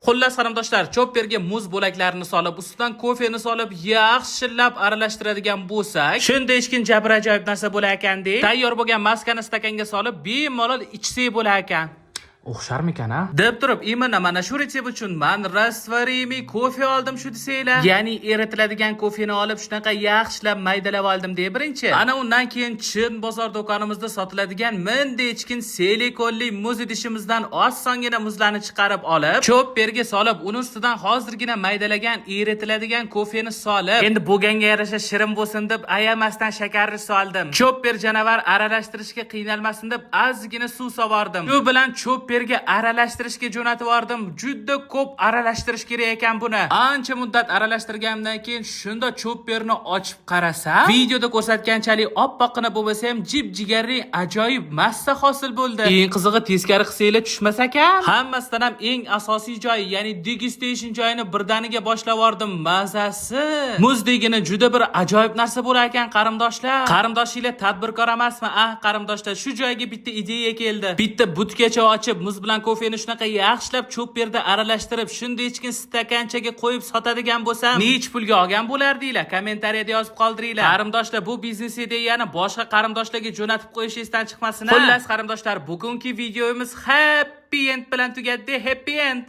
Xullas qarindoshlar, chopperga muz bo'laklarini solib, ustidan kofeni solib, yaxshilab aralashtiradigan bo'lsak, shunda hechkin jabr ajoyib narsa bo'lar ekan-da. Tayyor bo'lgan maskani stakanga solib, bemalol ichsak bo'lar ekan. O'xsharmikan a? Deb turib, imana mana shu retsept uchun men rastvarimiy kofe oldim shu desanglar. Ya'ni eritiladigan kofeni olib shunaqa yaxshilab maydalab oldim de birinchi. Ana undan keyin chin bozor do'konimizda sotiladigan mindechkin silikonli muz idishimizdan osongina muzlarni chiqarib olib, chopperga solib, uni ustidan hozirgina maydalagan eritiladigan kofeni solib, endi bo'lganga yarasha shirin bo'lsin deb ayamasdan shakarni soldim. Chopper janavar aralashtirishga qiynalmasin deb ozgina suv sovordim. Shu bilan chopperga aralashtirishga jo'natib yubordim. Juda ko'p aralashtirish kerak ekan buni. Ancha muddat aralashtirgandan keyin shunda chopperni ochib qarasam, videoda ko'rsatganchalik oppoqqina bo'lmasa ham jip-jigarli ajoyib massa hosil bo'ldi. Eng qizig'i teskari qisinglar tushmas ekan. Hammasidan ham eng asosiy joyi, ya'ni degustation joyini birdaniga boshlab yubordim. Mazasi. Muzdegini juda bir ajoyib narsa bo'lar ekan qarindoshlar. Qarindoshinglar tadbirkor emasmi? Qarindoshlar, shu joyga bitta ideya keldi. Bitta butkacha ochib, muz bilan kofeni shunaqa yaxshilab chopperda aralashtirib, shunday hechkin stakanchaga qo'yib sotadigan bo'lsam, nech pulga olgan bo'lardinglar? Kommentariyada yozib qoldiringlar. Qarindoshlar, bu biznes ideyani boshqa qarindoshlarga jo'natib qo'yishingizdan chiqmasin. Xullas qarindoshlar, bugungi videomiz happy end bilan tugatdi. Happy end.